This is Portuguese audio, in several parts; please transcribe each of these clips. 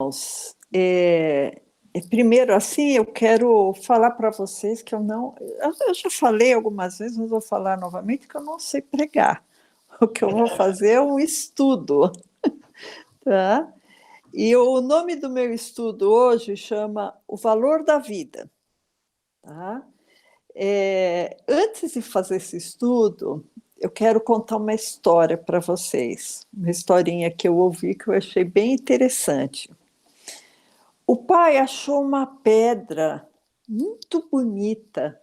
irmãos, primeiro assim, eu quero falar para vocês que eu já falei algumas vezes, mas vou falar novamente que eu não sei pregar. O que eu vou fazer é um estudo, tá? E o nome do meu estudo hoje chama O Valor da Vida, tá? Antes de fazer esse estudo, eu quero contar uma história para vocês, uma historinha que eu ouvi que eu achei bem interessante. O pai achou uma pedra muito bonita,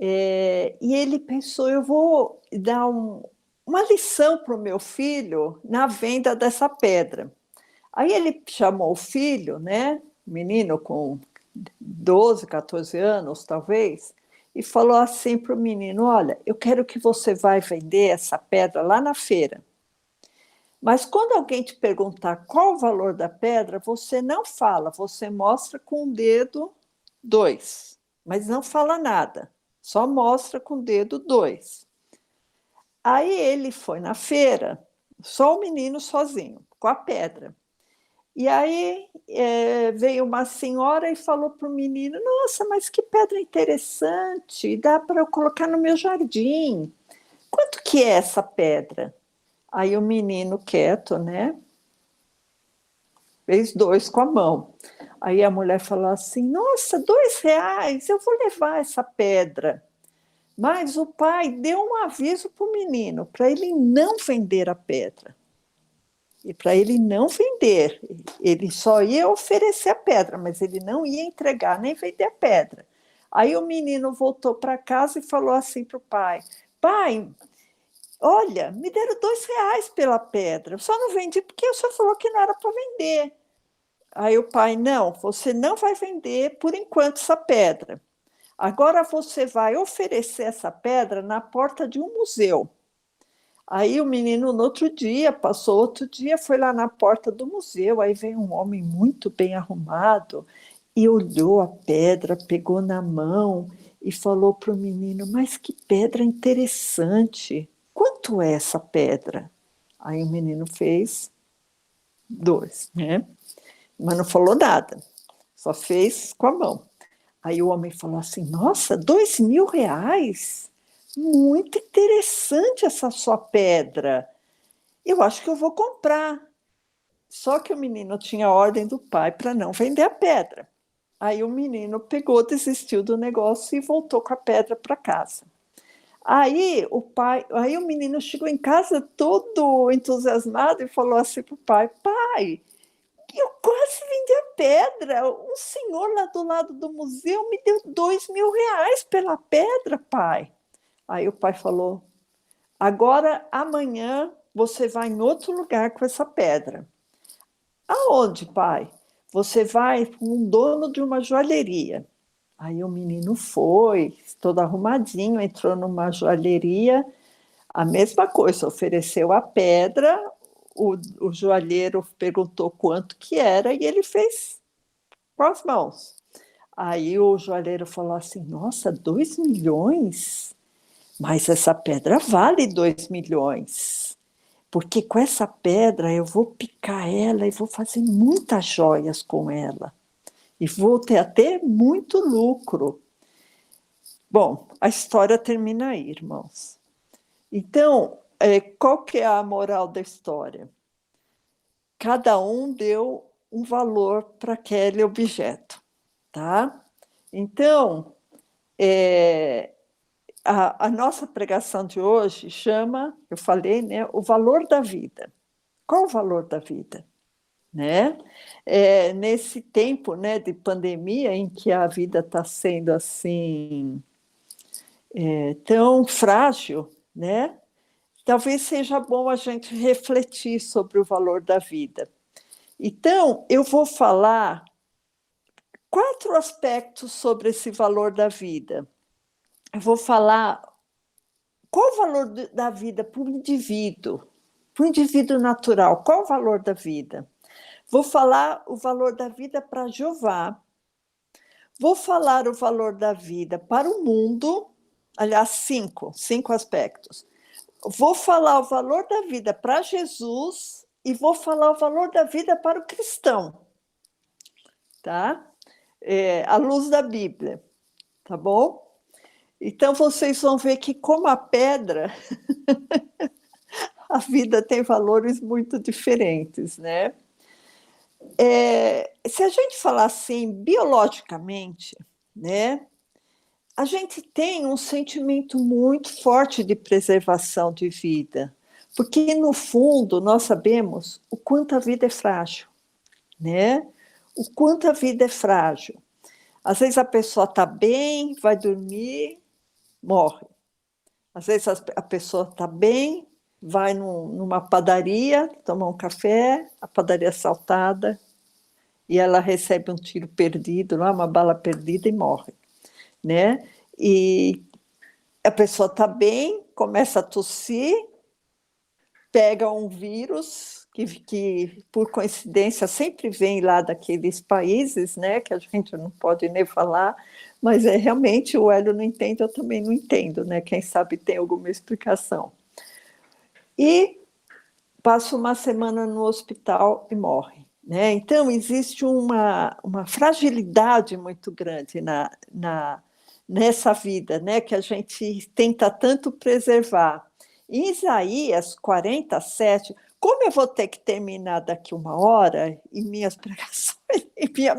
e ele pensou: eu vou dar uma lição para o meu filho na venda dessa pedra. Aí ele chamou o filho, né, menino com 12, 14 anos, talvez, e falou assim para o menino: olha, eu quero que você vá vender essa pedra lá na feira. Mas quando alguém te perguntar qual o valor da pedra, você não fala, você mostra com o dedo 2, mas não fala nada, só mostra com o dedo 2. Aí ele foi na feira, só o menino sozinho, com a pedra. E aí veio uma senhora e falou para o menino: nossa, mas que pedra interessante, dá para eu colocar no meu jardim. Quanto que é essa pedra? Aí o menino quieto, né? Fez 2 com a mão. Aí a mulher falou assim: nossa, R$ 2, eu vou levar essa pedra. Mas o pai deu um aviso para o menino, para ele não vender a pedra. E para ele não vender, ele só ia oferecer a pedra, mas ele não ia entregar nem vender a pedra. Aí o menino voltou para casa e falou assim para o pai: pai, olha, me deram R$ 2 pela pedra, eu só não vendi porque o senhor falou que não era para vender. Aí o pai: não, você não vai vender por enquanto essa pedra. Agora você vai oferecer essa pedra na porta de um museu. Aí o menino, no outro dia, passou outro dia, foi lá na porta do museu, aí veio um homem muito bem arrumado e olhou a pedra, pegou na mão e falou para o menino: mas que pedra interessante, quanto é essa pedra? Aí o menino fez 2, né? Mas não falou nada, só fez com a mão. Aí o homem falou assim: nossa, R$ 2.000? Muito interessante essa sua pedra. Eu acho que eu vou comprar. Só que o menino tinha ordem do pai para não vender a pedra. Aí o menino pegou, desistiu do negócio e voltou com a pedra para casa. Aí o menino chegou em casa todo entusiasmado e falou assim para o pai: pai, eu quase vendi a pedra. Um senhor lá do lado do museu me deu R$ 2.000 pela pedra, pai. Aí o pai falou: agora, amanhã, você vai em outro lugar com essa pedra. Aonde, pai? Você vai com um dono de uma joalheria. Aí o menino foi, todo arrumadinho, entrou numa joalheria, a mesma coisa, ofereceu a pedra, o joalheiro perguntou quanto que era e ele fez com as mãos. Aí o joalheiro falou assim: nossa, 2 milhões? Mas essa pedra vale 2 milhões, porque com essa pedra eu vou picar ela e vou fazer muitas joias com ela. E vou ter até muito lucro. Bom, a história termina aí, irmãos. Então, qual que é a moral da história? Cada um deu um valor para aquele objeto, tá? Então, a nossa pregação de hoje chama, eu falei, né, o valor da vida. Qual o valor da vida? Né? Nesse tempo, né, de pandemia em que a vida está sendo assim tão frágil, né? Talvez seja bom a gente refletir sobre o valor da vida. Então, eu vou falar 4 aspectos sobre esse valor da vida. Eu vou falar qual o valor da vida para o indivíduo natural, qual o valor da vida? Vou falar o valor da vida para Jeová. Vou falar o valor da vida para o mundo, aliás, 5 aspectos. Vou falar o valor da vida para Jesus e vou falar o valor da vida para o cristão. tá? À luz da Bíblia, tá bom? Então, vocês vão ver que, como a pedra, a vida tem valores muito diferentes, né? Se a gente falar assim, biologicamente, né? A gente tem um sentimento muito forte de preservação de vida, porque, no fundo, nós sabemos o quanto a vida é frágil, né? O quanto a vida é frágil. Às vezes a pessoa está bem, vai dormir, morre. Às vezes a pessoa está bem, vai numa padaria, tomar um café, a padaria é assaltada, e ela recebe um tiro perdido, uma bala perdida e morre, né? E a pessoa está bem, começa a tossir, pega um vírus que, por coincidência, sempre vem lá daqueles países, né, que a gente não pode nem falar, mas realmente o Hélio não entende, eu também não entendo, né? Quem sabe tem alguma explicação. E passa uma semana no hospital e morre, né? Então, existe uma fragilidade muito grande nessa vida, né, que a gente tenta tanto preservar. Em Isaías 47, como eu vou ter que terminar daqui 1 hora, e minhas pregações,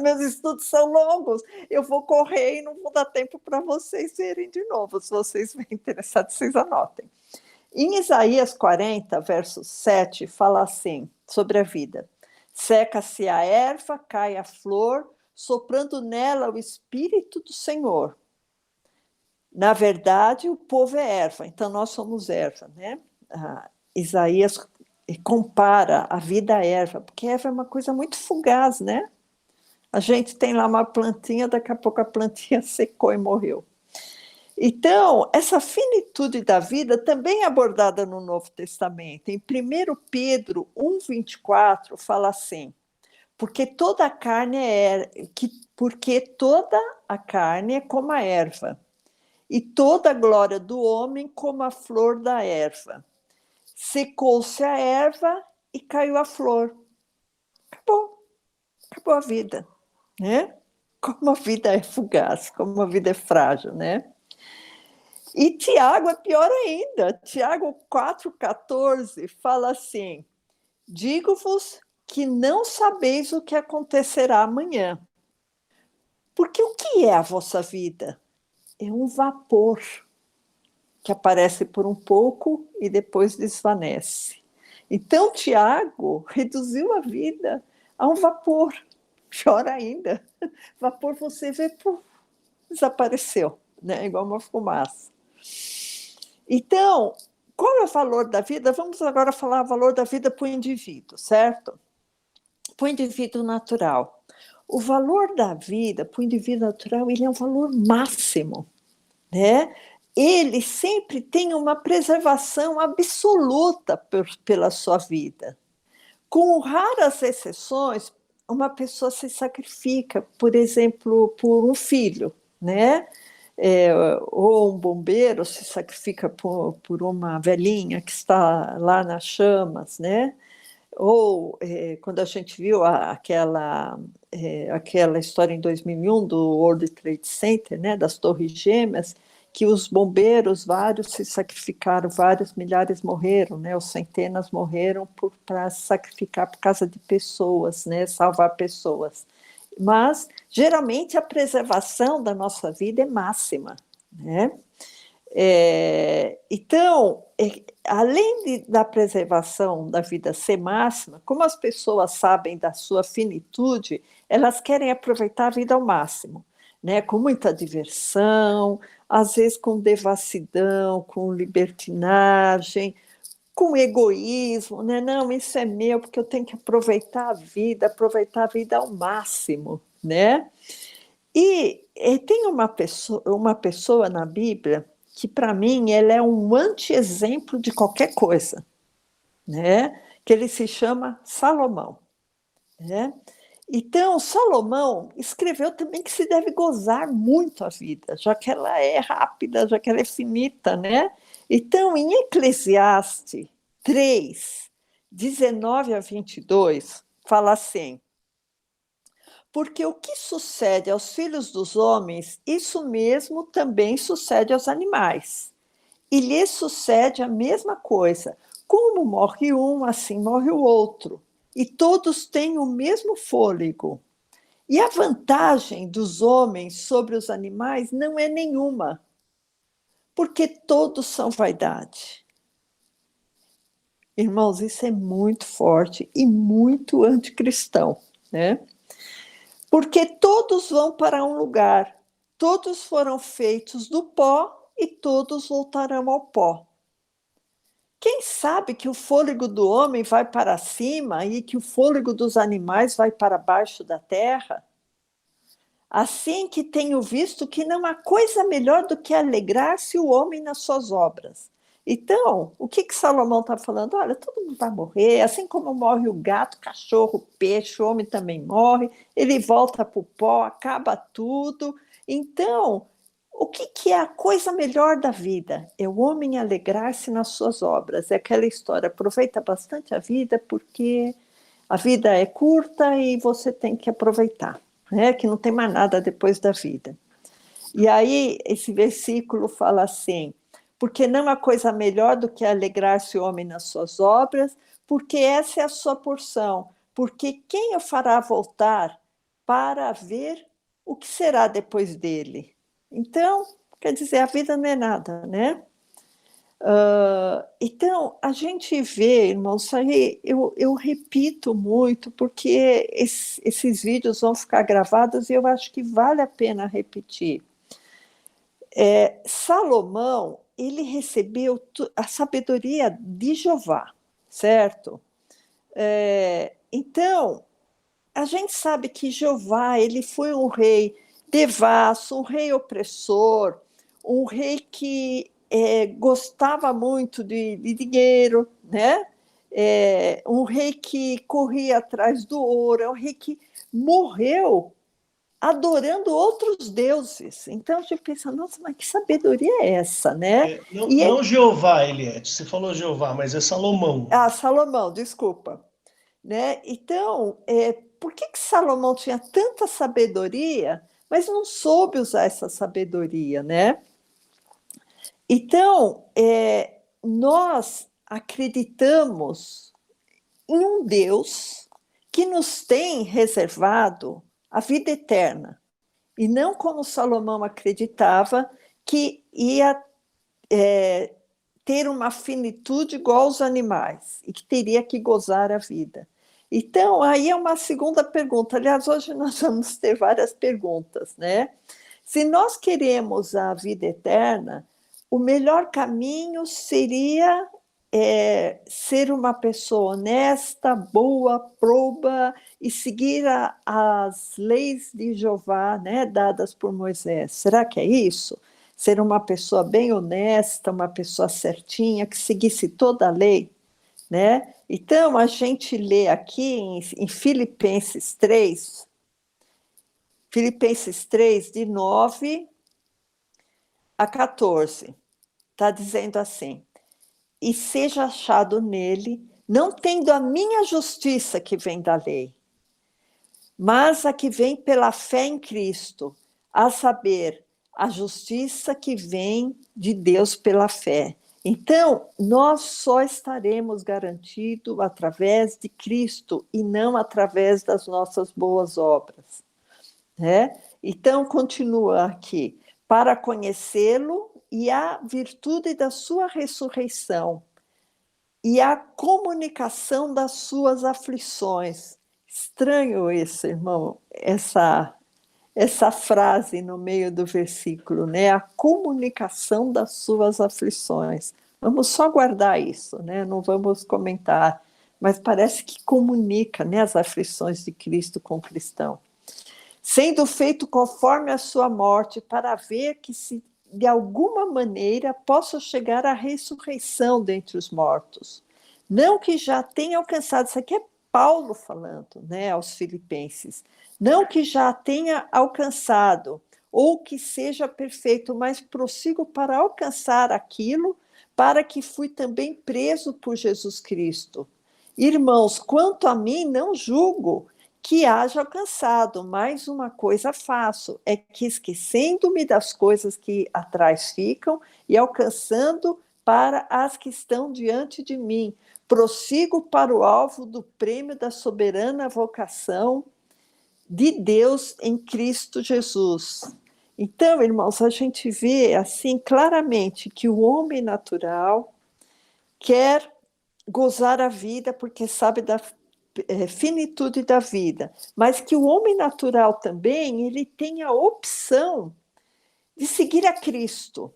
meus estudos são longos, eu vou correr e não vou dar tempo para vocês verem de novo. Se vocês estiverem interessados, vocês anotem. Em Isaías 40, verso 7, fala assim, sobre a vida. Seca-se a erva, cai a flor, soprando nela o Espírito do Senhor. Na verdade, o povo é erva, então nós somos erva, né? Isaías compara a vida à erva, porque a erva é uma coisa muito fugaz, né? A gente tem lá uma plantinha, daqui a pouco a plantinha secou e morreu. Então, essa finitude da vida também é abordada no Novo Testamento. Em 1 Pedro 1,24, fala assim, porque toda a carne é como a erva, e toda a glória do homem como a flor da erva. Secou-se a erva e caiu a flor. Acabou a vida, né? Como a vida é fugaz, como a vida é frágil, né? E Tiago é pior ainda. Tiago 4,14 fala assim, digo-vos que não sabeis o que acontecerá amanhã. Porque o que é a vossa vida? É um vapor que aparece por um pouco e depois desvanece. Então, Tiago reduziu a vida a um vapor. Pior ainda, vapor você vê, desapareceu, né? Igual uma fumaça. Então, qual é o valor da vida? Vamos agora falar o valor da vida para o indivíduo, certo? Para o indivíduo natural. O valor da vida para o indivíduo natural, ele é um valor máximo, né? Ele sempre tem uma preservação absoluta pela sua vida. Com raras exceções, uma pessoa se sacrifica, por exemplo, por um filho, né? Ou um bombeiro se sacrifica por uma velhinha que está lá nas chamas, né? Ou quando a gente viu aquela história em 2001 do World Trade Center, né? Das Torres Gêmeas, que os bombeiros, vários se sacrificaram, vários milhares morreram, né? Ou centenas morreram para se sacrificar por causa de pessoas, né? Salvar pessoas. Mas, geralmente, a preservação da nossa vida é máxima, né? Então, além da preservação da vida ser máxima, como as pessoas sabem da sua finitude, elas querem aproveitar a vida ao máximo, né? Com muita diversão, às vezes com devassidão, com libertinagem, com egoísmo, né? Não, isso é meu, porque eu tenho que aproveitar a vida ao máximo, né? E tem uma pessoa na Bíblia que, para mim, ela é um anti-exemplo de qualquer coisa, né? Que ele se chama Salomão, né? Então, Salomão escreveu também que se deve gozar muito a vida, já que ela é rápida, já que ela é finita, né? Então, em Eclesiastes 3, 19 a 22, fala assim, Porque o que sucede aos filhos dos homens, isso mesmo também sucede aos animais. E lhes sucede a mesma coisa. Como morre um, assim morre o outro. E todos têm o mesmo fôlego. E a vantagem dos homens sobre os animais não é nenhuma, porque todos são vaidade. Irmãos, isso é muito forte e muito anticristão, né? Porque todos vão para um lugar, todos foram feitos do pó e todos voltarão ao pó. Quem sabe que o fôlego do homem vai para cima e que o fôlego dos animais vai para baixo da terra? Assim que tenho visto que não há coisa melhor do que alegrar-se o homem nas suas obras. Então, o que Salomão está falando? Olha, todo mundo vai morrer, assim como morre o gato, o cachorro, o peixe, o homem também morre, ele volta para o pó, acaba tudo. Então, o que é a coisa melhor da vida? É o homem alegrar-se nas suas obras. É aquela história, aproveita bastante a vida, porque a vida é curta e você tem que aproveitar, né? Que não tem mais nada depois da vida. E aí, esse versículo fala assim, porque não há coisa melhor do que alegrar-se o homem nas suas obras, porque essa é a sua porção, porque quem o fará voltar para ver o que será depois dele? Então, quer dizer, a vida não é nada, né? Então, a gente vê, irmãos, isso aí eu repito muito, porque esses vídeos vão ficar gravados e eu acho que vale a pena repetir. Salomão, ele recebeu a sabedoria de Jeová, certo? Então, a gente sabe que Jeová, ele foi um rei devasso, um rei opressor, um rei que gostava muito de dinheiro, né? Um rei que corria atrás do ouro, um rei que morreu adorando outros deuses. Então a gente pensa, nossa, mas que sabedoria é essa, né? Não Jeová, Eliette, você falou Jeová, mas é Salomão. Salomão, desculpa. Né? Então, por que Salomão tinha tanta sabedoria, mas não soube usar essa sabedoria, né? Então, nós acreditamos em um Deus que nos tem reservado a vida eterna, e não como Salomão acreditava, que ia ter uma finitude igual aos animais e que teria que gozar a vida. Então, aí é uma segunda pergunta. Aliás, hoje nós vamos ter várias perguntas, né? Se nós queremos a vida eterna, o melhor caminho seria ser uma pessoa honesta, boa, proba e seguir as leis de Jeová, né, dadas por Moisés. Será que é isso? Ser uma pessoa bem honesta, uma pessoa certinha, que seguisse toda a lei, né? Então, a gente lê aqui em Filipenses 3, de 9 a 14, está dizendo assim, e seja achado nele, não tendo a minha justiça que vem da lei, mas a que vem pela fé em Cristo, a saber, a justiça que vem de Deus pela fé. Então, nós só estaremos garantidos através de Cristo e não através das nossas boas obras, né? Então, continua aqui, para conhecê-lo e a virtude da sua ressurreição e a comunicação das suas aflições. Estranho isso, irmão, essa frase no meio do versículo, né? A comunicação das suas aflições. Vamos só guardar isso, né? Não vamos comentar, mas parece que comunica, né, as aflições de Cristo com o cristão. Sendo feito conforme a sua morte, para ver que se de alguma maneira possa chegar à ressurreição dentre os mortos. Não que já tenha alcançado, isso aqui é Paulo falando, né, aos filipenses, não que já tenha alcançado, ou que seja perfeito, mas prossigo para alcançar aquilo para que fui também preso por Jesus Cristo. Irmãos, quanto a mim, não julgo que haja alcançado. Mais uma coisa faço, é que esquecendo-me das coisas que atrás ficam e alcançando para as que estão diante de mim, prossigo para o alvo do prêmio da soberana vocação de Deus em Cristo Jesus. Então, irmãos, a gente vê assim claramente que o homem natural quer gozar a vida porque sabe da finitude da vida, mas que o homem natural também ele tem a opção de seguir a Cristo,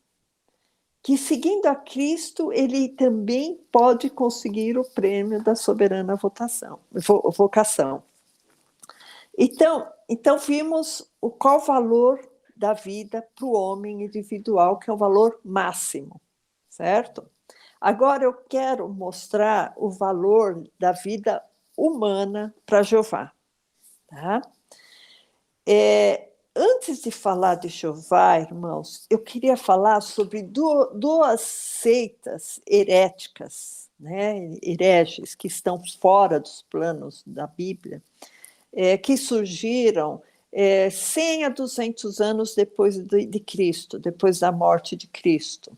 que seguindo a Cristo ele também pode conseguir o prêmio da soberana vocação. Então vimos qual o valor da vida para o homem individual, que é o valor máximo, certo? Agora eu quero mostrar o valor da vida humana para Jeová. Tá? Antes de falar de Jeová, irmãos, eu queria falar sobre duas seitas heréticas, né, hereges, que estão fora dos planos da Bíblia, que surgiram 100 a 200 anos depois de Cristo, depois da morte de Cristo.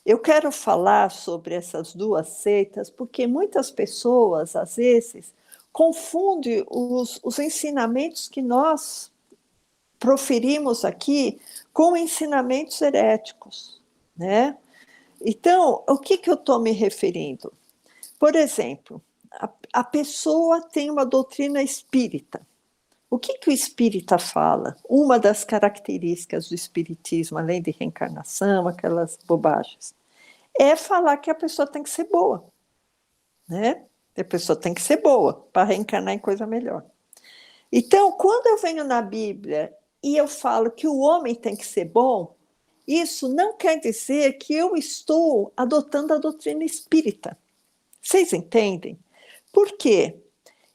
Eu quero falar sobre essas duas seitas porque muitas pessoas, às vezes, confundem os ensinamentos que nós proferimos aqui com ensinamentos heréticos, né? Então, o que eu estou me referindo? Por exemplo, a pessoa tem uma doutrina espírita. O que o espírita fala? Uma das características do espiritismo, além de reencarnação, aquelas bobagens, é falar que a pessoa tem que ser boa, né? A pessoa tem que ser boa para reencarnar em coisa melhor. Então, quando eu venho na Bíblia e eu falo que o homem tem que ser bom, isso não quer dizer que eu estou adotando a doutrina espírita. Vocês entendem? Por quê?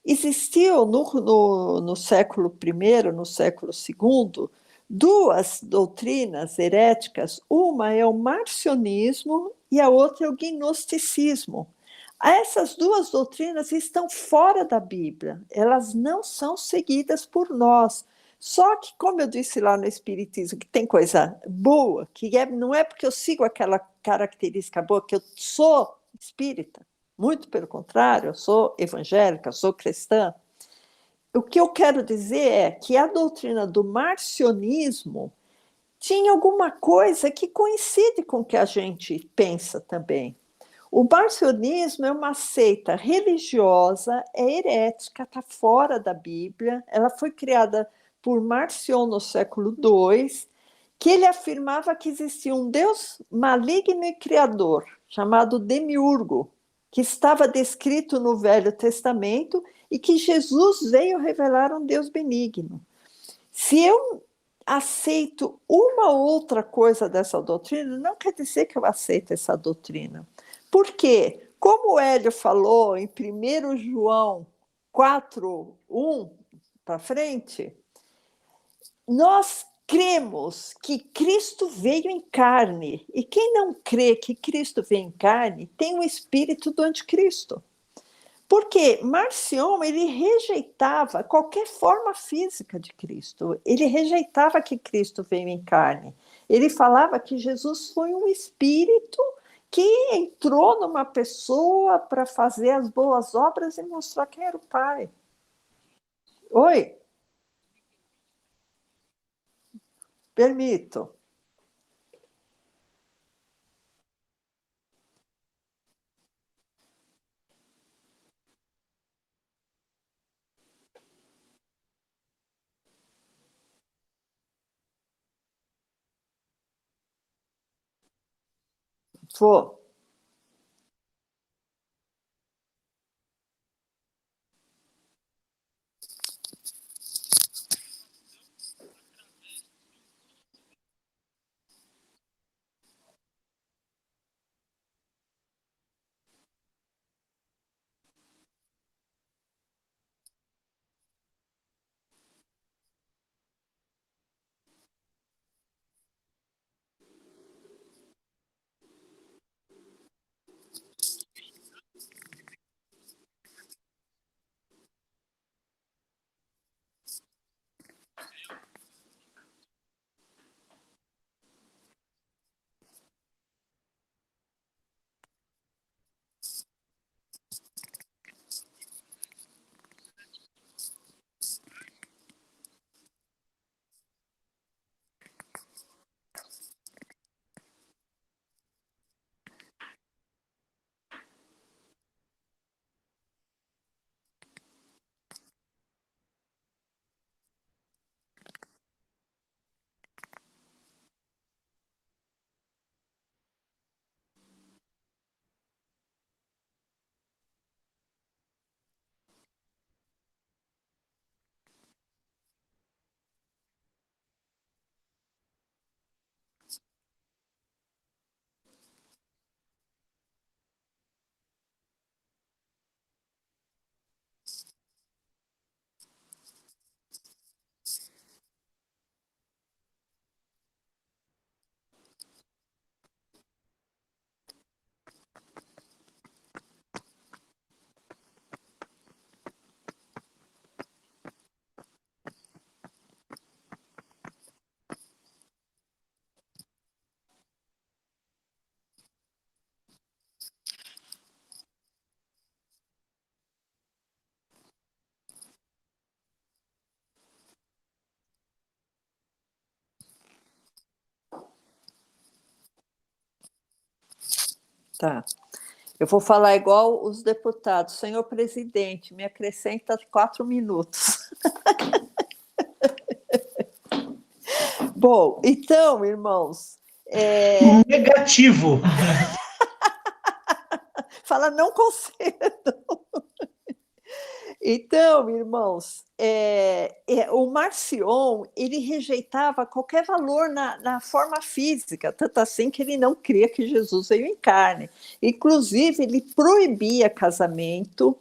Existiu no século I, no século II, duas doutrinas heréticas. Uma é o marcionismo e a outra é o gnosticismo. Essas duas doutrinas estão fora da Bíblia, elas não são seguidas por nós. Só que, como eu disse lá no Espiritismo, que tem coisa boa, não é porque eu sigo aquela característica boa que eu sou espírita, muito pelo contrário, eu sou evangélica, eu sou cristã. O que eu quero dizer é que a doutrina do marcionismo tinha alguma coisa que coincide com o que a gente pensa também. O marcionismo é uma seita religiosa, é herética, está fora da Bíblia. Ela foi criada por Marcion no século II, que ele afirmava que existia um Deus maligno e criador, chamado Demiurgo, que estava descrito no Velho Testamento e que Jesus veio revelar um Deus benigno. Se eu aceito uma ou outra coisa dessa doutrina, não quer dizer que eu aceito essa doutrina. Por quê? Como o Hélio falou em 1 João 4:1 para frente, nós cremos que Cristo veio em carne. E quem não crê que Cristo veio em carne tem o espírito do anticristo. Porque Marcion, ele rejeitava qualquer forma física de Cristo. Ele rejeitava que Cristo veio em carne. Ele falava que Jesus foi um espírito que entrou numa pessoa para fazer as boas obras e mostrar quem era o Pai. Oi, permito. Vou. Tá. Eu vou falar igual os deputados. Senhor presidente, me acrescenta 4 minutos. Bom, então, irmãos... Negativo. Fala, não concedo. Então, irmãos, o Marcion, ele rejeitava qualquer valor na forma física, tanto assim que ele não cria que Jesus veio em carne. Inclusive, ele proibia casamento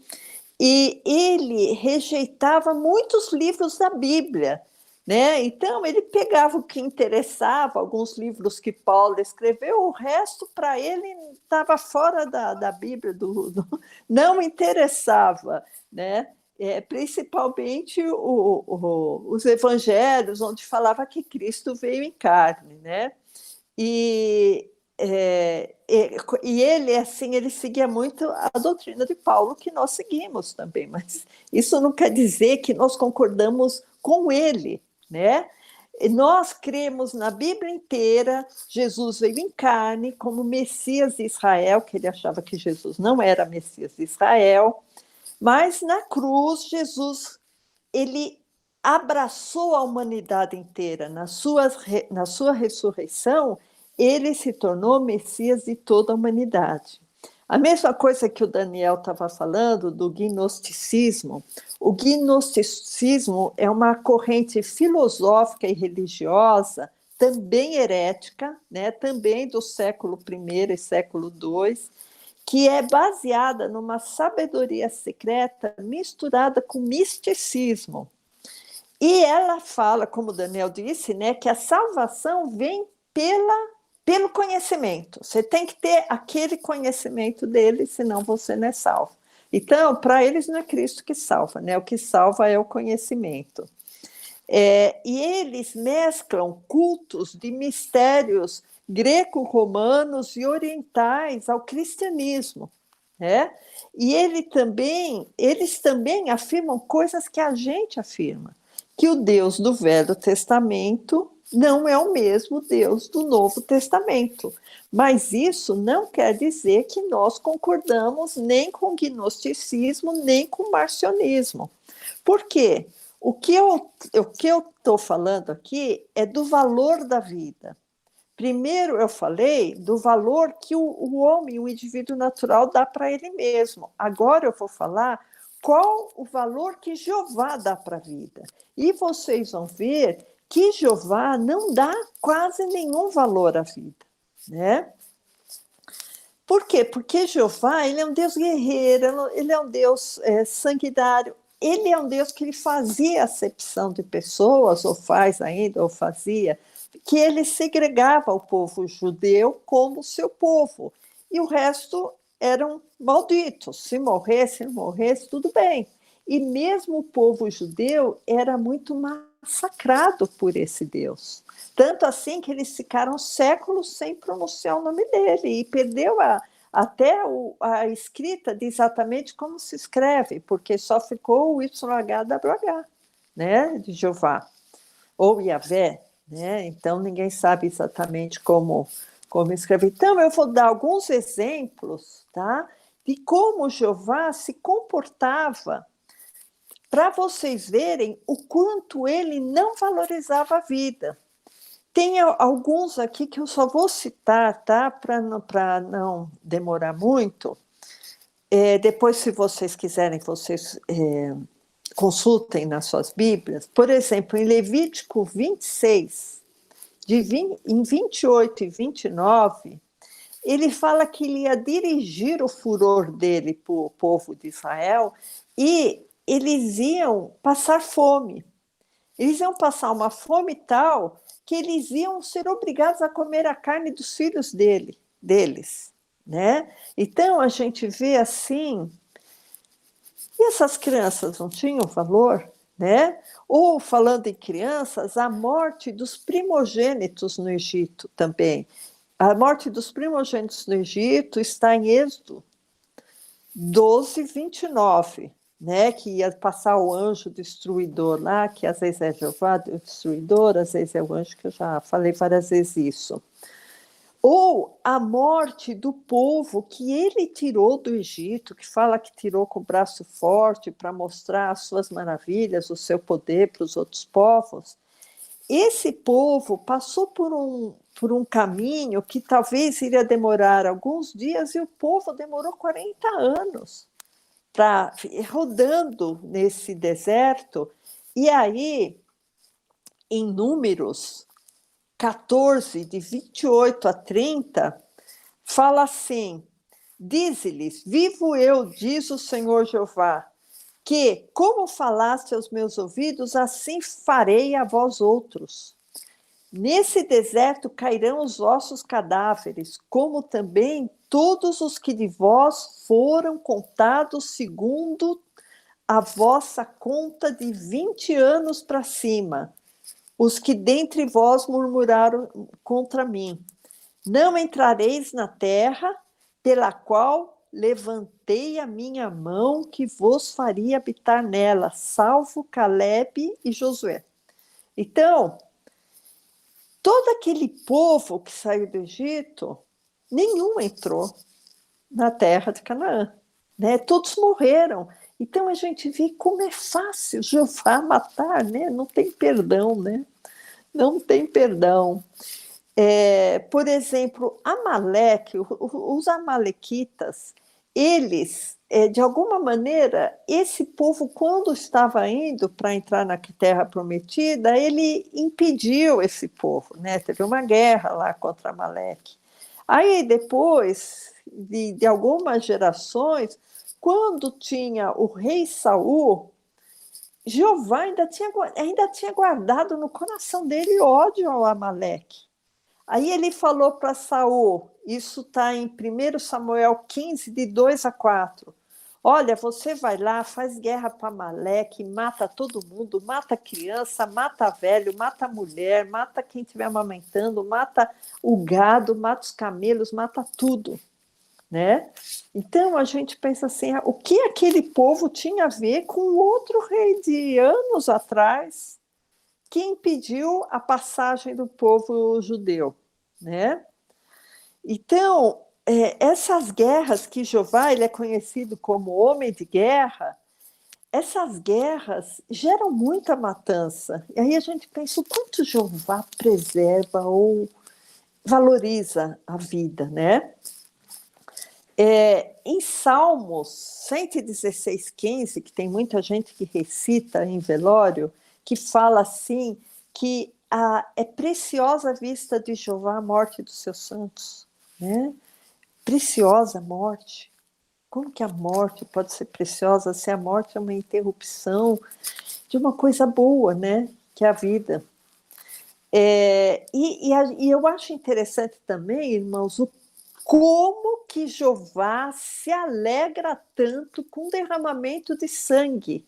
e ele rejeitava muitos livros da Bíblia, né? Então, ele pegava o que interessava, alguns livros que Paulo escreveu, o resto, para ele, estava fora da Bíblia, não interessava, né? Principalmente os evangelhos, onde falava que Cristo veio em carne, né? E, e ele, assim, ele seguia muito a doutrina de Paulo, que nós seguimos também, mas isso não quer dizer que nós concordamos com ele, né? Nós cremos na Bíblia inteira, Jesus veio em carne como Messias de Israel, que ele achava que Jesus não era Messias de Israel, mas na cruz, Jesus, ele abraçou a humanidade inteira. Na sua ressurreição, ele se tornou Messias de toda a humanidade. A mesma coisa que o Daniel estava falando do gnosticismo. O gnosticismo é uma corrente filosófica e religiosa, também herética, né, também do século I e século II, que é baseada numa sabedoria secreta misturada com misticismo. E ela fala, como o Daniel disse, né, que a salvação vem pelo conhecimento. Você tem que ter aquele conhecimento dele, senão você não é salvo. Então, para eles não é Cristo que salva, né? O que salva é o conhecimento. E eles mesclam cultos de mistérios greco-romanos e orientais ao cristianismo, né? E eles também afirmam coisas que a gente afirma, que o Deus do Velho Testamento não é o mesmo Deus do Novo Testamento. Mas isso não quer dizer que nós concordamos nem com o gnosticismo, nem com o marcionismo. Por quê? O que eu estou falando aqui é do valor da vida. Primeiro eu falei do valor que o homem, o indivíduo natural, dá para ele mesmo. Agora eu vou falar qual o valor que Jeová dá para a vida. E vocês vão ver que Jeová não dá quase nenhum valor à vida, né? Por quê? Porque Jeová, ele é um Deus guerreiro, ele é um Deus sanguinário, ele é um Deus que ele fazia acepção de pessoas, ou faz ainda, ou fazia, que ele segregava o povo judeu como seu povo, e o resto eram malditos, se morresse, não morresse, tudo bem. E mesmo o povo judeu era muito massacrado por esse Deus. Tanto assim que eles ficaram séculos sem pronunciar o nome dele, e perdeu até a escrita de exatamente como se escreve, porque só ficou o YHWH, né, de Jeová, ou Yahvé, né? Então ninguém sabe exatamente como escrever. Então eu vou dar alguns exemplos, tá, de como Jeová se comportava, para vocês verem o quanto ele não valorizava a vida. Tem alguns aqui que eu só vou citar, tá? Para não demorar muito. Depois, se vocês quiserem, vocês consultem nas suas Bíblias. Por exemplo, em Levítico 26, em 28 e 29, ele fala que ele ia dirigir o furor dele para o povo de Israel e eles iam passar fome. Eles iam passar uma fome tal que eles iam ser obrigados a comer a carne dos filhos deles, né? Então, a gente vê assim, e essas crianças não tinham valor, né? Ou, falando em crianças, a morte dos primogênitos no Egito também. A morte dos primogênitos no Egito está em Êxodo 12, 29, né, que ia passar o anjo destruidor lá, que às vezes é Jeová o destruidor, às vezes é o anjo, que eu já falei várias vezes isso. Ou a morte do povo que ele tirou do Egito, que fala que tirou com o braço forte para mostrar as suas maravilhas, o seu poder para os outros povos. Esse povo passou por um caminho que talvez iria demorar alguns dias, e o povo demorou 40 anos rodando nesse deserto. E aí, em Números 14, de 28 a 30, fala assim: dize-lhes, vivo eu, diz o Senhor Jeová, que, como falaste aos meus ouvidos, assim farei a vós outros. Nesse deserto cairão os vossos cadáveres, como também todos os que de vós foram contados segundo a vossa conta de 20 anos para cima, os que dentre vós murmuraram contra mim. Não entrareis na terra pela qual levantei a minha mão, que vos faria habitar nela, salvo Calebe e Josué. Então, todo aquele povo que saiu do Egito, nenhum entrou na terra de Canaã, né? Todos morreram. Então a gente vê como é fácil Jeová matar, né? Não tem perdão, né? Não tem perdão. Por exemplo, Amaleque, os amalequitas, eles, de alguma maneira, esse povo, quando estava indo para entrar na terra prometida, ele impediu esse povo, né? Teve uma guerra lá contra Amaleque. Aí, depois de algumas gerações, quando tinha o rei Saul, Jeová ainda tinha guardado no coração dele ódio ao Amaleque. Aí ele falou para Saul, isso está em 1 Samuel 15, de 2 a 4. Olha, você vai lá, faz guerra para Amaleque, mata todo mundo, mata criança, mata velho, mata mulher, mata quem estiver amamentando, mata o gado, mata os camelos, mata tudo, né? Então a gente pensa assim, o que aquele povo tinha a ver com o outro rei de anos atrás, que impediu a passagem do povo judeu, né? Então, essas guerras que Jeová, ele é conhecido como homem de guerra, essas guerras geram muita matança. E aí a gente pensa o quanto Jeová preserva ou valoriza a vida, né? Em Salmos 116:15, que tem muita gente que recita em velório, que fala assim, que é preciosa a vista de Jeová a morte dos seus santos, né? Preciosa a morte. Como que a morte pode ser preciosa se a morte é uma interrupção de uma coisa boa, né? Que é a vida. E eu acho interessante também, irmãos, como que Jeová se alegra tanto com o derramamento de sangue,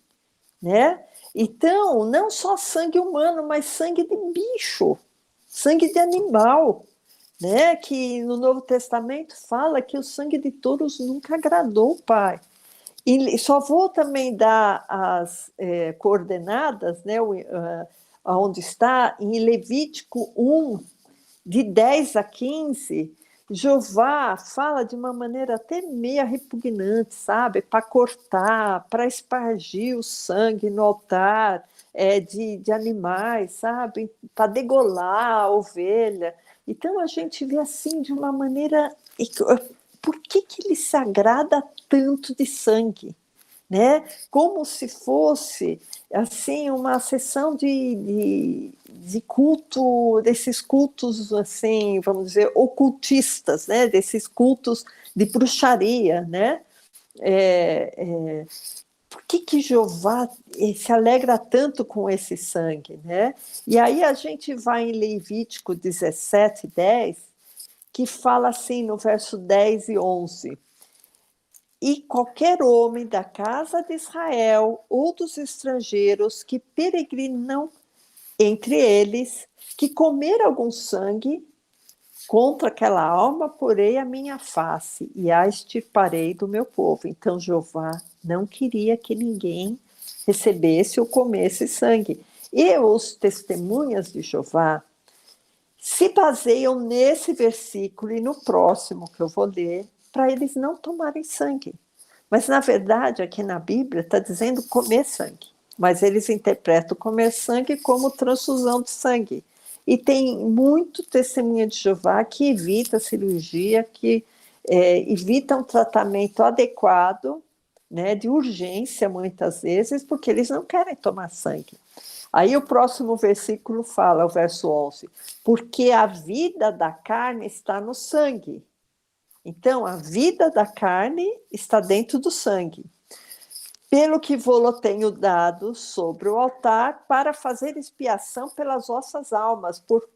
né? Então, não só sangue humano, mas sangue de bicho, sangue de animal, né? Que no Novo Testamento fala que o sangue de touros nunca agradou o Pai. E só vou também dar as coordenadas, né? Onde está, em Levítico 1, de 10 a 15, Jeová fala de uma maneira até meio repugnante, sabe? Para cortar, para espargir o sangue no altar de animais, sabe? Para degolar a ovelha. Então a gente vê assim de uma maneira. Por que ele se agrada tanto de sangue? Né? Como se fosse assim uma sessão de culto, desses cultos assim, vamos dizer, ocultistas, né? Desses cultos de bruxaria, né? Por que Jeová se alegra tanto com esse sangue, né? E aí a gente vai em Levítico 17:10, que fala assim no verso 10 e 11: e qualquer homem da casa de Israel ou dos estrangeiros que peregrinam entre eles, que comer algum sangue, contra aquela alma porei a minha face e a extirparei do meu povo. Então Jeová não queria que ninguém recebesse ou comesse sangue. E os testemunhas de Jeová, se baseiam nesse versículo e no próximo que eu vou ler, para eles não tomarem sangue. Mas, na verdade, aqui na Bíblia está dizendo comer sangue. Mas eles interpretam comer sangue como transfusão de sangue. E tem muito testemunha de Jeová que evita a cirurgia, que evita um tratamento adequado, né, de urgência, muitas vezes, porque eles não querem tomar sangue. Aí o próximo versículo fala, o verso 11, porque a vida da carne está no sangue. Então, a vida da carne está dentro do sangue. Pelo que vou tenho dado sobre o altar para fazer expiação pelas vossas almas, por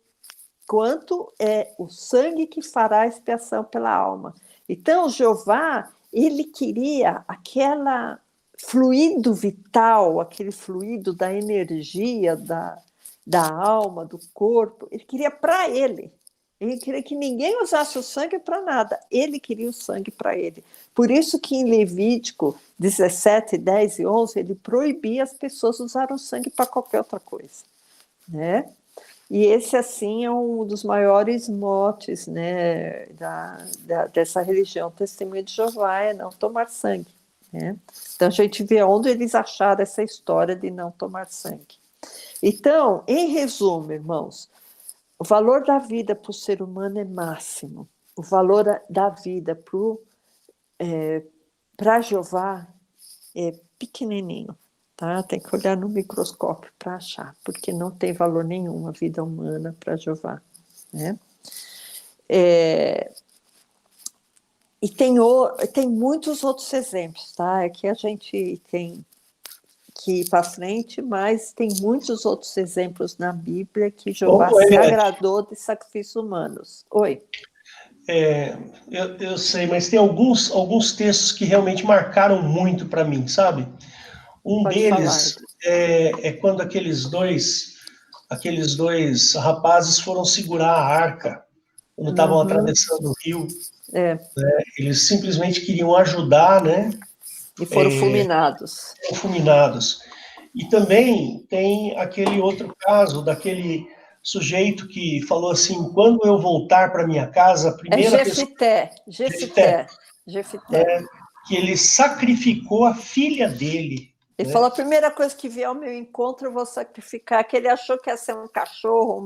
quanto é o sangue que fará expiação pela alma. Então, Jeová, ele queria aquele fluido vital, aquele fluido da energia, da alma, do corpo, ele queria para ele. Ele queria que ninguém usasse o sangue para nada. Ele queria o sangue para ele. Por isso que em Levítico 17, 10 e 11, ele proibia as pessoas usarem o sangue para qualquer outra coisa, né? E esse, assim, é um dos maiores motes, né, dessa religião Testemunha de Jeová, é não tomar sangue, né? Então, a gente vê onde eles acharam essa história de não tomar sangue. Então, em resumo, irmãos, o valor da vida para o ser humano é máximo. O valor da vida para Jeová é pequenininho. Tá? Tem que olhar no microscópio para achar, porque não tem valor nenhum a vida humana para Jeová. Né? E tem muitos outros exemplos, tá? É que a gente tem que ir para frente, mas tem muitos outros exemplos na Bíblia que Jeová se agradou de sacrifícios humanos. Oi. Eu sei, mas tem alguns textos que realmente marcaram muito para mim, sabe? Um Pode deles falar. é quando aqueles dois rapazes foram segurar a arca quando estavam atravessando o rio. Né? Eles simplesmente queriam ajudar, né? E foram fulminados. E também tem aquele outro caso daquele sujeito que falou assim: quando eu voltar para minha casa, a primeira pessoa... Jefité. Que ele sacrificou a filha dele. Ele falou: a primeira coisa que vier ao meu encontro, eu vou sacrificar, que ele achou que ia ser um cachorro,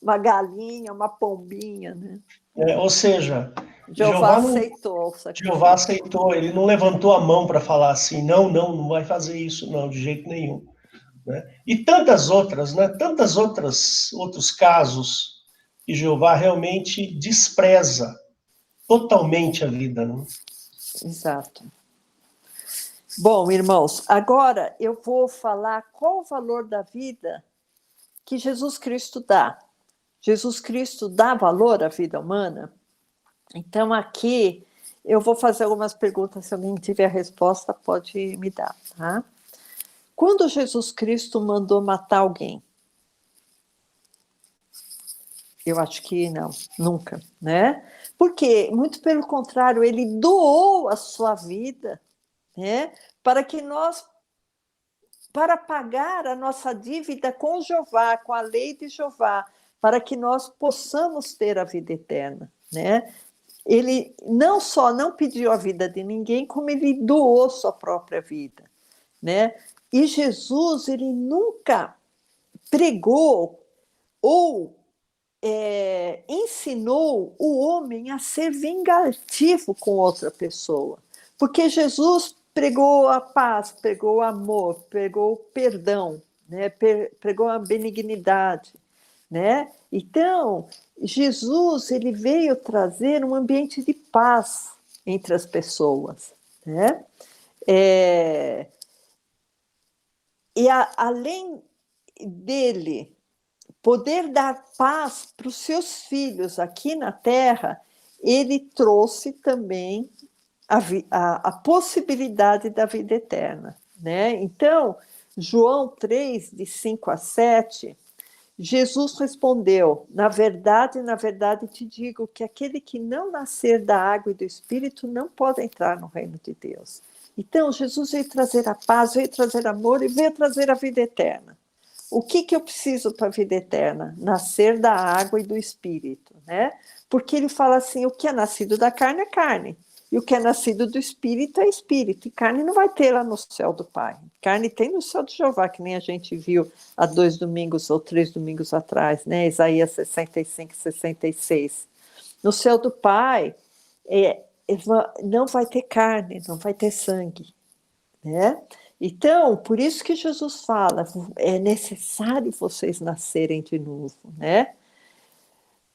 uma galinha, uma pombinha, né? Ou seja, Jeová aceitou o sacrifício. Jeová aceitou, ele não levantou a mão para falar assim, não vai fazer isso, não, de jeito nenhum. Né? E tantas outras, né? Outros casos que Jeová realmente despreza totalmente a vida. Né? Exato. Bom, irmãos, agora eu vou falar qual o valor da vida que Jesus Cristo dá. Jesus Cristo dá valor à vida humana? Então, aqui eu vou fazer algumas perguntas, se alguém tiver a resposta, pode me dar, tá? Quando Jesus Cristo mandou matar alguém? Eu acho que não, nunca, né? Porque, muito pelo contrário, ele doou a sua vida, né, para pagar a nossa dívida com Jeová, com a lei de Jeová, para que nós possamos ter a vida eterna, né? Ele não só não pediu a vida de ninguém, como ele doou sua própria vida, né? E Jesus, ele nunca pregou ou ensinou o homem a ser vingativo com outra pessoa, porque Jesus pregou a paz, pregou o amor, pregou o perdão, né? Pregou a benignidade, né? Então, Jesus, ele veio trazer um ambiente de paz entre as pessoas, né? Além dele poder dar paz para os seus filhos aqui na Terra, ele trouxe também a possibilidade da vida eterna, né? Então, João 3, de 5 a 7, Jesus respondeu: na verdade te digo que aquele que não nascer da água e do Espírito não pode entrar no reino de Deus. Então, Jesus veio trazer a paz, veio trazer amor e veio trazer a vida eterna. O que eu preciso para a vida eterna? Nascer da água e do Espírito, né? Porque ele fala assim, o que é nascido da carne é carne, e o que é nascido do Espírito é Espírito, e carne não vai ter lá no céu do Pai. Carne tem no céu de Jeová, que nem a gente viu há 2 domingos ou 3 domingos atrás, né? Isaías 65, 66. No céu do Pai, não vai ter carne, não vai ter sangue, né? Então, por isso que Jesus fala, é necessário vocês nascerem de novo, né?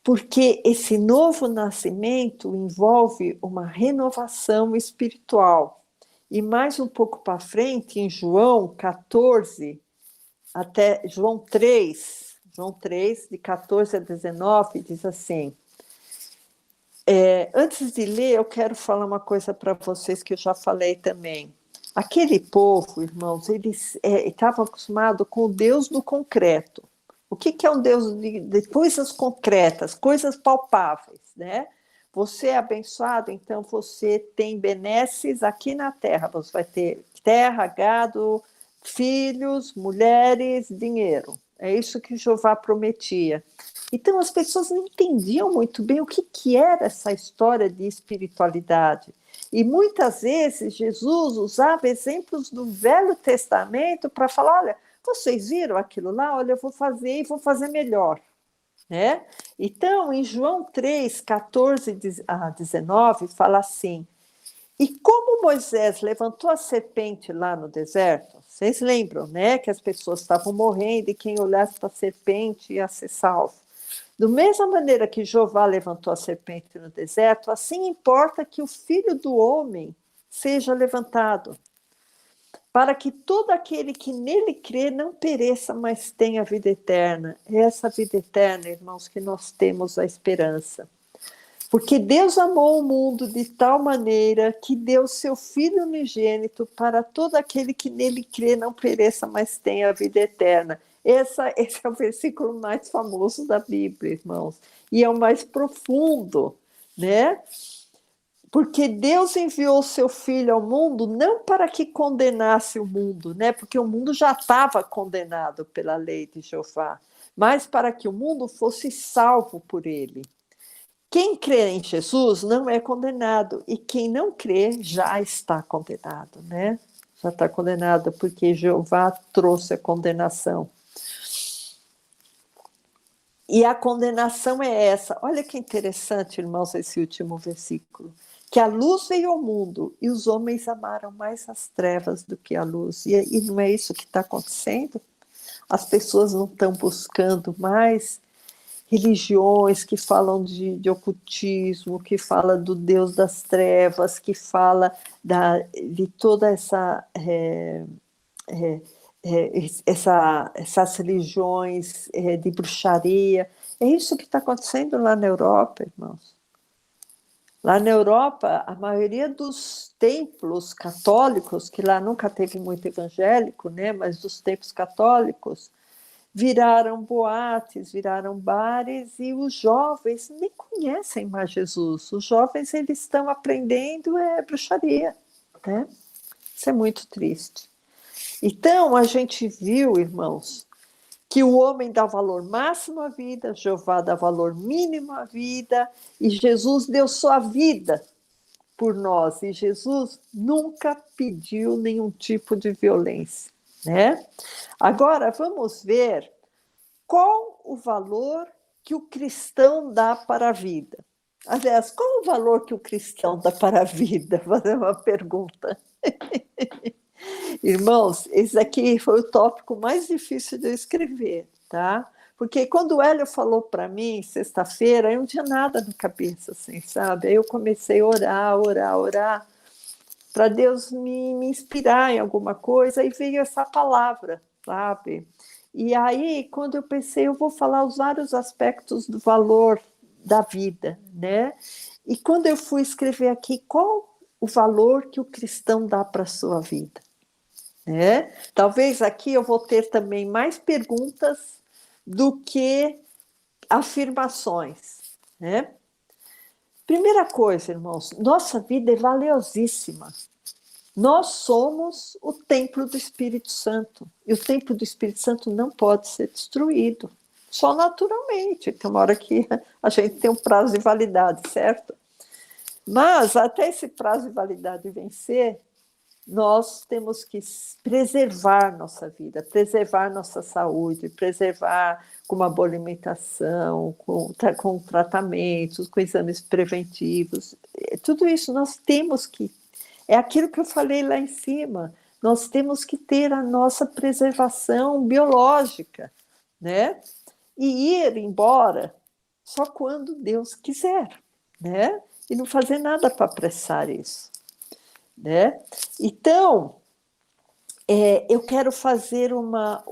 Porque esse novo nascimento envolve uma renovação espiritual. E mais um pouco para frente, em João 14, até João 3, de 14 a 19, diz assim, antes de ler, eu quero falar uma coisa para vocês que eu já falei também. Aquele povo, irmãos, eles estavam acostumados com o Deus do concreto. O que é um Deus de coisas concretas, coisas palpáveis, né? Você é abençoado, então você tem benesses aqui na terra. Você vai ter terra, gado, filhos, mulheres, dinheiro. É isso que Jeová prometia. Então as pessoas não entendiam muito bem o que era essa história de espiritualidade. E muitas vezes Jesus usava exemplos do Velho Testamento para falar, olha, vocês viram aquilo lá? Olha, eu vou fazer e vou fazer melhor. Né? Então, em João 3, 14 a 19, fala assim, e como Moisés levantou a serpente lá no deserto, vocês lembram, né, que as pessoas estavam morrendo e quem olhasse para a serpente ia ser salvo. Da mesma maneira que Jeová levantou a serpente no deserto, assim importa que o Filho do Homem seja levantado, para que todo aquele que nele crê não pereça, mas tenha vida eterna. É essa vida eterna, irmãos, que nós temos a esperança. Porque Deus amou o mundo de tal maneira que deu seu Filho unigênito para todo aquele que nele crê não pereça, mas tenha vida eterna. Esse é o versículo mais famoso da Bíblia, irmãos. E é o mais profundo, né? Porque Deus enviou o seu Filho ao mundo não para que condenasse o mundo, né? Porque o mundo já estava condenado pela lei de Jeová, mas para que o mundo fosse salvo por ele. Quem crê em Jesus não é condenado, e quem não crê já está condenado, né? Já está condenado porque Jeová trouxe a condenação. E a condenação é essa. Olha que interessante, irmãos, esse último versículo. Que a luz veio ao mundo e os homens amaram mais as trevas do que a luz. E não é isso que está acontecendo? As pessoas não estão buscando mais religiões que falam de ocultismo, que fala do Deus das trevas, que fala de toda essas religiões de bruxaria. É isso que está acontecendo lá na Europa, irmãos. Lá na Europa, a maioria dos templos católicos, que lá nunca teve muito evangélico, né, mas dos templos católicos, viraram boates, viraram bares, e os jovens nem conhecem mais Jesus. Os jovens, eles estão aprendendo bruxaria, né? Isso é muito triste. Então, a gente viu, irmãos, que o homem dá valor máximo à vida, Jeová dá valor mínimo à vida, e Jesus deu sua vida por nós, e Jesus nunca pediu nenhum tipo de violência, né? Agora, vamos ver qual o valor que o cristão dá para a vida. Aliás, qual o valor que o cristão dá para a vida? Vou fazer uma pergunta. Irmãos, esse aqui foi o tópico mais difícil de eu escrever, tá? Porque quando o Hélio falou para mim, sexta-feira, eu não tinha nada na cabeça, assim, sabe? Aí eu comecei a orar, para Deus me inspirar em alguma coisa, e veio essa palavra, sabe? E aí, quando eu pensei, eu vou falar os vários aspectos do valor da vida, né? E quando eu fui escrever aqui, qual o valor que o cristão dá para a sua vida? Né? Talvez aqui eu vou ter também mais perguntas do que afirmações, né? Primeira coisa, irmãos, nossa vida é valiosíssima. Nós somos o templo do Espírito Santo. E o templo do Espírito Santo não pode ser destruído. Só naturalmente. Tem uma hora que a gente tem um prazo de validade, certo? Mas, até esse prazo de validade vencer, nós temos que preservar nossa vida, preservar nossa saúde, preservar com uma boa alimentação, com tratamentos, com exames preventivos. Tudo isso nós temos que... É aquilo que eu falei lá em cima. Nós temos que ter a nossa preservação biológica, né? E ir embora só quando Deus quiser, né? E não fazer nada para apressar isso, né? Então, eu quero fazer uma